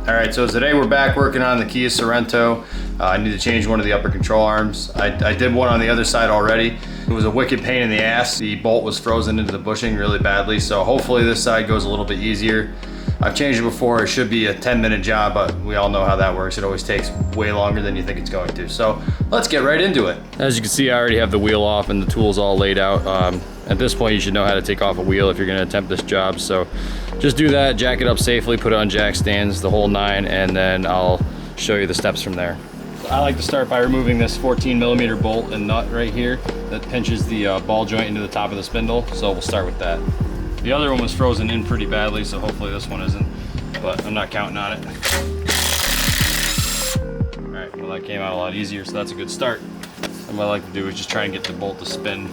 All right, so today we're back working on the Kia Sorento. I need to change one of the upper control arms. I did one on the other side already. It was a wicked pain in the ass. The bolt was frozen into the bushing really badly, so hopefully this side goes a little bit easier. I've changed it before. It should be a 10-minute job, but we all know how that works. It always takes way longer than you think it's going to. So let's get right into it. As you can see, I already have the wheel off and the tools all laid out. At this point, you should know how to take off a wheel if you're gonna attempt this job. So just do that, jack it up safely, put it on jack stands, the whole 9, and then I'll show you the steps from there. I like to start by removing this 14mm bolt and nut right here that pinches the ball joint into the top of the spindle. So we'll start with that. The other one was frozen in pretty badly, so hopefully this one isn't, but I'm not counting on it. All right, well that came out a lot easier, so that's a good start. And what I like to do is just try and get the bolt to spin.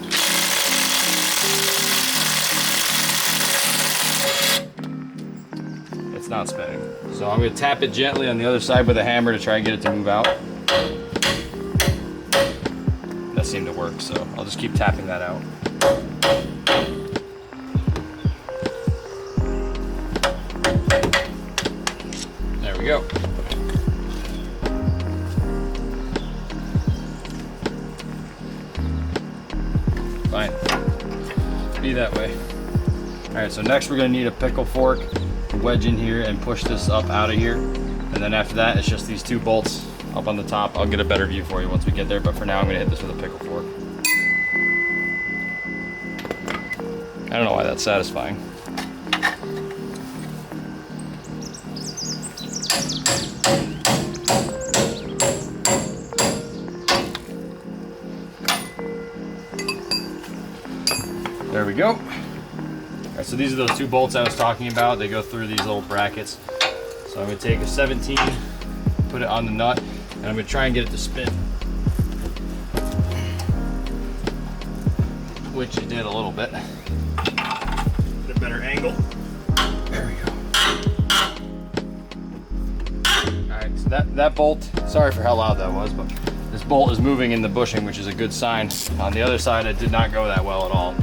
It's not spinning. So I'm gonna tap it gently on the other side with a hammer to try and get it to move out. That seemed to work, so I'll just keep tapping that out. There we go. Fine. Be that way. All right, so next we're gonna need a pickle fork to wedge in here and push this up out of here. And then after that, it's just these 2 bolts up on the top. I'll get a better view for you once we get there, but for now I'm gonna hit this with a pickle fork. I don't know why that's satisfying. There we go. All right, so these are those 2 bolts I was talking about. They go through these little brackets. So I'm gonna take a 17, put it on the nut, and I'm gonna try and get it to spin. Which it did a little bit. Get a better angle. There we go. All right, so that bolt, sorry for how loud that was, but this bolt is moving in the bushing, which is a good sign. On the other side, it did not go that well at all.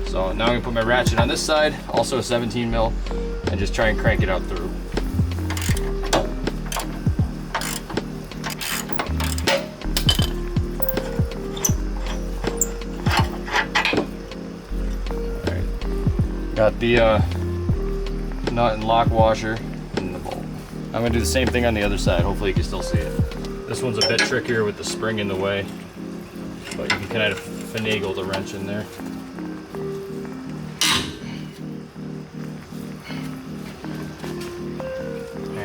So now I'm gonna put my ratchet on this side, also a 17mm, and just try and crank it out through. All right, got the nut and lock washer and the bolt. I'm gonna do the same thing on the other side. Hopefully you can still see it. This one's a bit trickier with the spring in the way, but you can kind of finagle the wrench in there.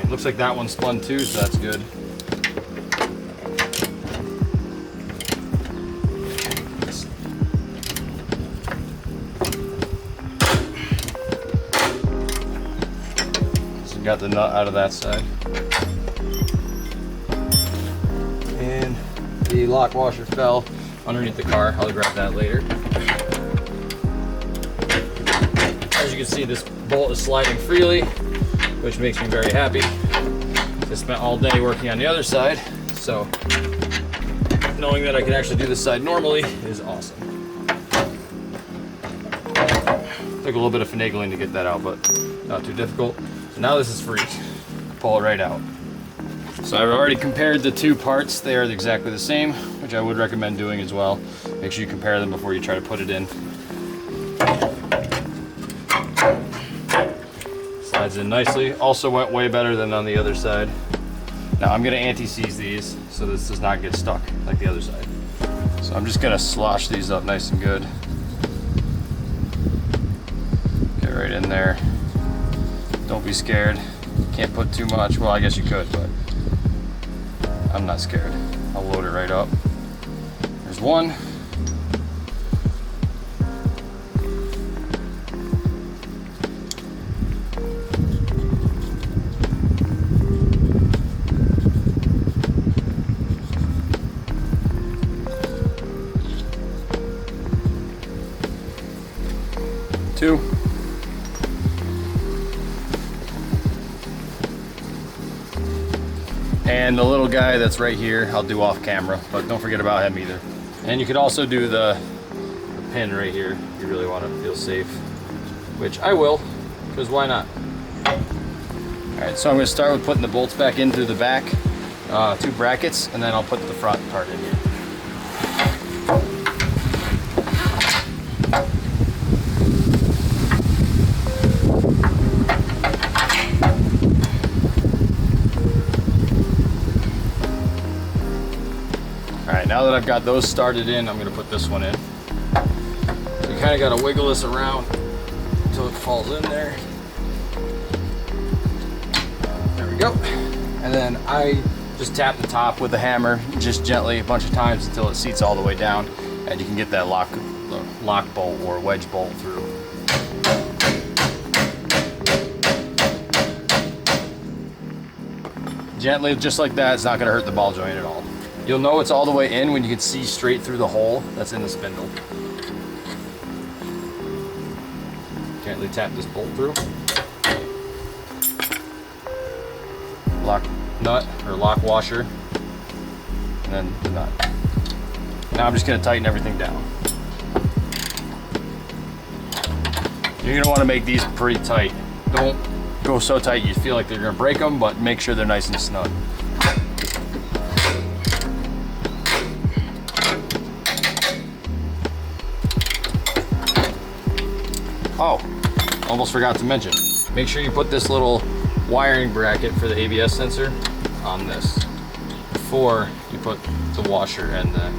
Looks like that one spun too, so that's good. So got the nut out of that side. And the lock washer fell underneath the car. I'll grab that later. As you can see, this bolt is sliding freely, which makes me very happy. I spent all day working on the other side, so knowing that I can actually do this side normally is awesome. Took a little bit of finagling to get that out, but not too difficult. So now this is free. Pull it right out. So I've already compared the 2 parts. They are exactly the same, which I would recommend doing as well. Make sure you compare them before you try to put it in. Slides in nicely. Also went way better than on the other side. Now I'm gonna anti-seize these so this does not get stuck like the other side. So I'm just gonna slosh these up nice and good. Get right in there. Don't be scared. Can't put too much. Well, I guess you could, but I'm not scared. I'll load it right up. There's one. Two. And the little guy that's right here, I'll do off camera, but don't forget about him either. And you could also do the pin right here if you really want to feel safe, which I will, because why not? All right, so I'm gonna start with putting the bolts back in through the back, 2 brackets, and then I'll put the front part in here. All right, now that I've got those started in, I'm gonna put this one in. So you kind of gotta wiggle this around until it falls in there. There we go. And then I just tap the top with the hammer, just gently a bunch of times until it seats all the way down, and you can get that lock bolt or wedge bolt through. Gently, just like that, it's not gonna hurt the ball joint at all. You'll know it's all the way in when you can see straight through the hole that's in the spindle. Gently tap this bolt through. Lock nut or lock washer, and then the nut. Now I'm just gonna tighten everything down. You're gonna wanna make these pretty tight. Don't go so tight you feel like they're gonna break them, but make sure they're nice and snug. Oh, almost forgot to mention. Make sure you put this little wiring bracket for the ABS sensor on this before you put the washer and the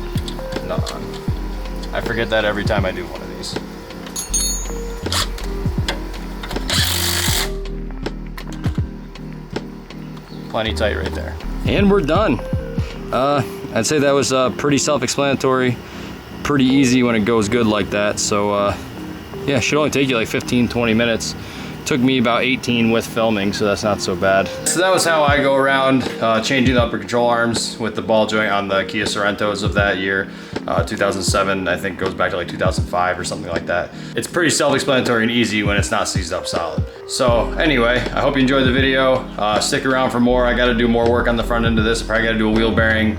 nut on. I forget that every time I do one of these. Plenty tight right there. And we're done. I'd say that was pretty self-explanatory, pretty easy when it goes good like that. So yeah, it should only take you like 15-20 minutes. Took me about 18 with filming, so that's not so bad. So that was how I go around changing the upper control arms with the ball joint on the Kia Sorentos of that year. 2007, I think goes back to like 2005 or something like that. It's pretty self-explanatory and easy when it's not seized up solid. So anyway, I hope you enjoyed the video. Stick around for more. I gotta do more work on the front end of this. I probably gotta do a wheel bearing,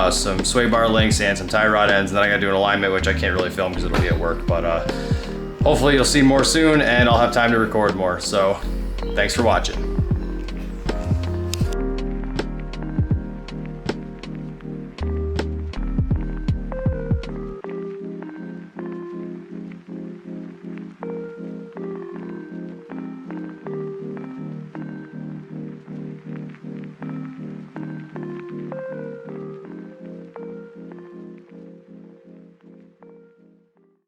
some sway bar links and some tie rod ends, and then I gotta do an alignment, which I can't really film because it'll be at work, but hopefully you'll see more soon and I'll have time to record more. So thanks for watching.